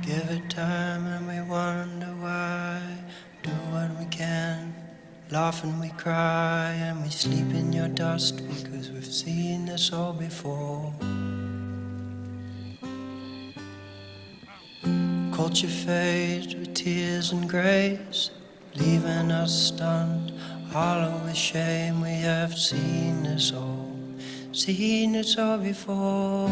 Give it time and we wonder why. Do what we can, laugh and we cry, and we sleep in your dust because we've seen this all before. Culture fades with tears and grace, leaving us stunned, hollow with shame. We have seen this all before.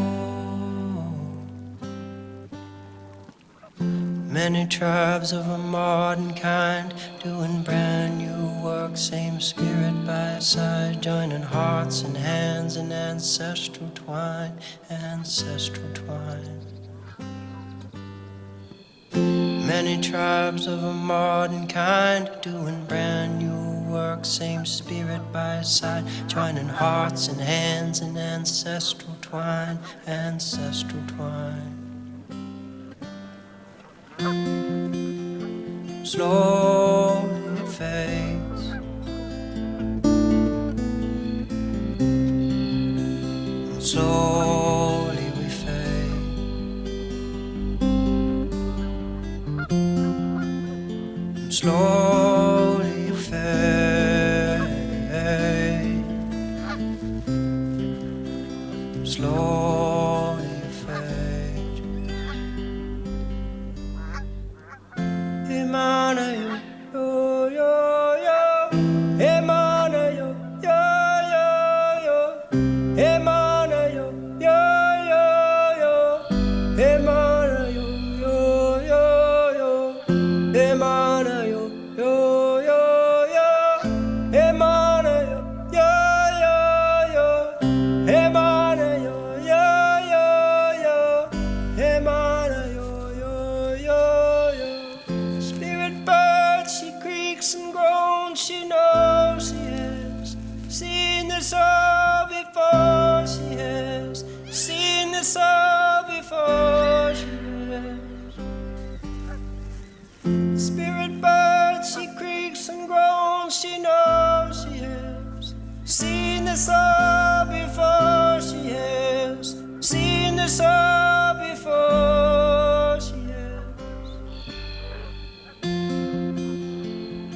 Many tribes of a modern kind, doing brand new work, same spirit by side, joining hearts and hands in ancestral twine, ancestral twine. Many tribes of a modern kind, doing brand new work, same spirit by side, joining hearts and hands in ancestral twine, ancestral twine. Slowly it fades, slowly we fade. Slowly you fade, slowly you fade. Emana yo, yo, yo, emana yo, yo, yo, yo, emana yo, yo, yo, yo, emana yo, yo, yo, yo, emana yo, yo, yo, yo, emana yo, yo, yo, yo, emana yo, yo, yo, yo, emana yo, yo, yo, yo. Spirit bird, she creaks and groans, she knows she has seen this all before. She has seen this all before. She has. Spirit bird, she creaks and groans, she knows she has seen this all before. She has seen this all before. She has.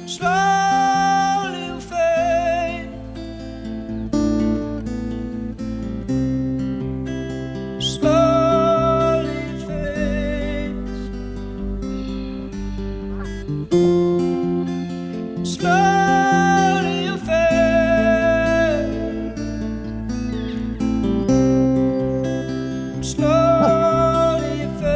Slowly you fade, slowly it fades, slowly you fade, slowly you fade.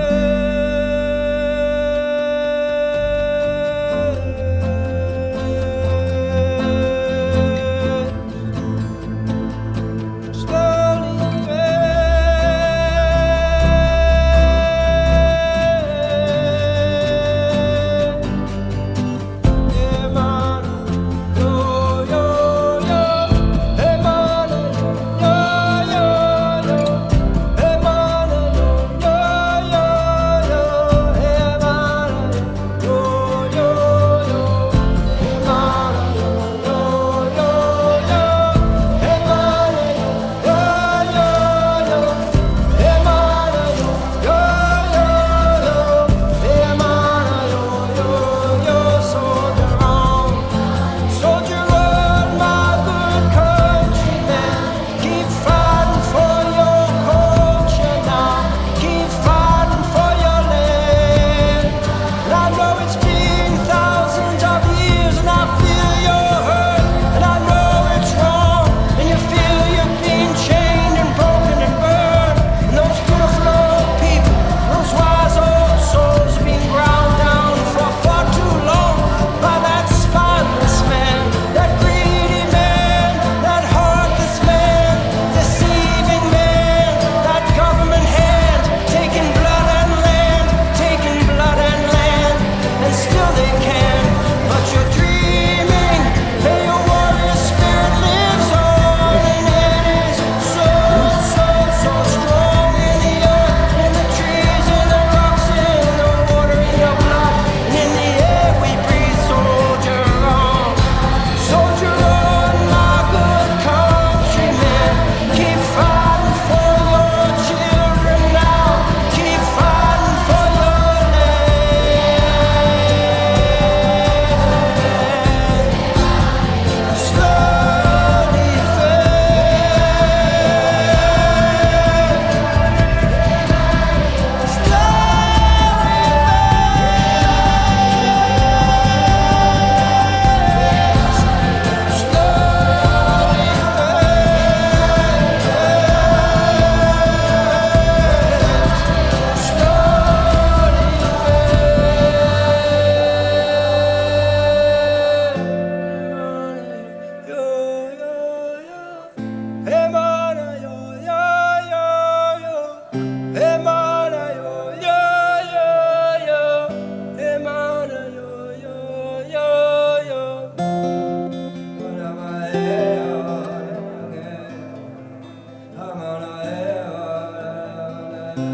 Give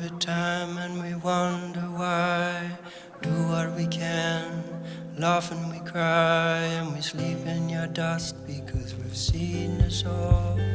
it time and we wonder why. Do what we can, laugh and we cry, and we sleep in your dust because we've seen this all before.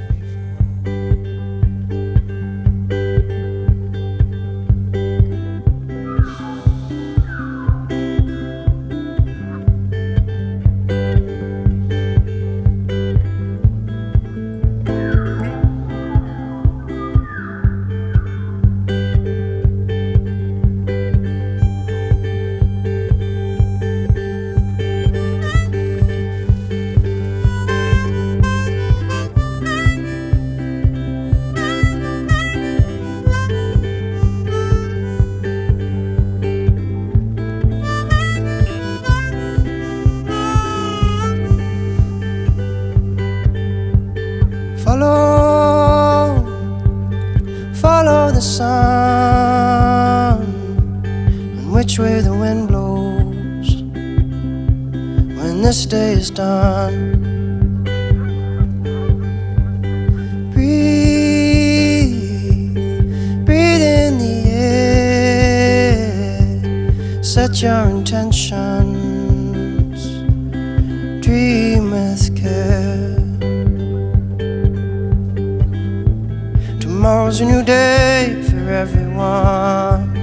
Follow the sun, and which way the wind blows when this day is done. Breathe in the air, set your intentions, dream with care. Tomorrow's a new day for everyone,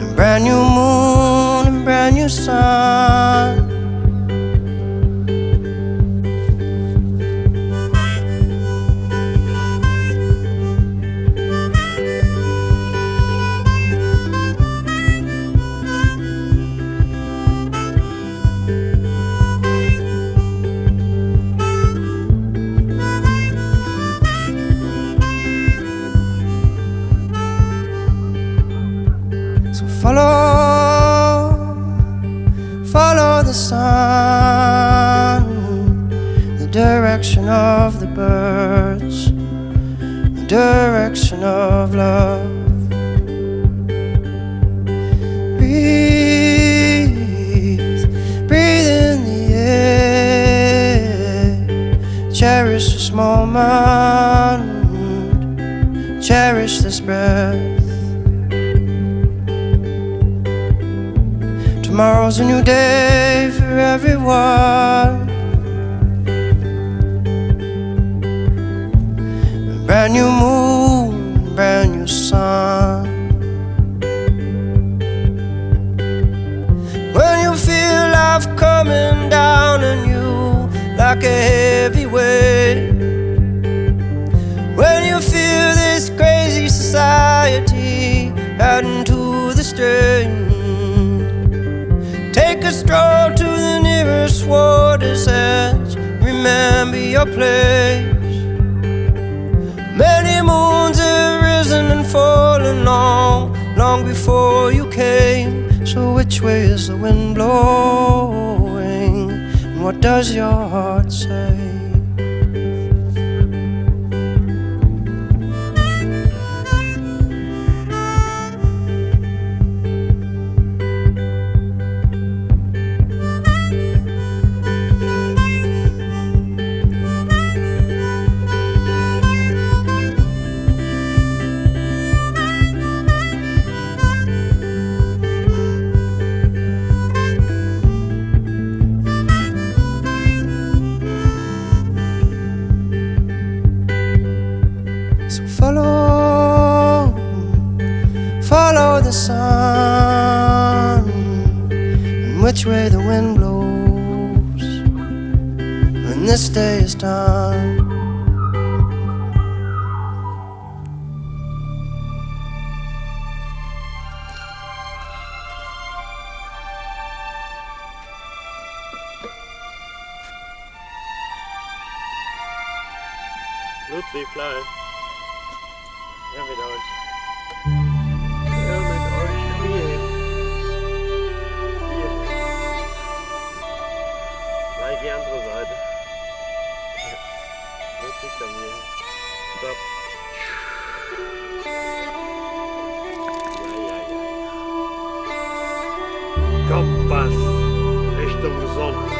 a brand new moon and brand new sun. Follow the sun, the direction of the birds, the direction of love. Breathe in the air, cherish this moment, cherish this breath. Tomorrow's a new day for everyone, a brand new moon, a brand new sun. When you feel life coming down on you like a heavy weight, when you feel this crazy society adding to the strain, take a stroll to the nearest water's edge. Remember your place. Many moons have risen and fallen long before you came. So which way is the wind blowing? And what does your heart say? Follow the sun, and which way the wind blows when this day is done. Ludwig Fly. Ja, mit euch. Nein, die andere Seite. Ludwig da mir. Stopp. Ja. Kompass Richtung Sonne.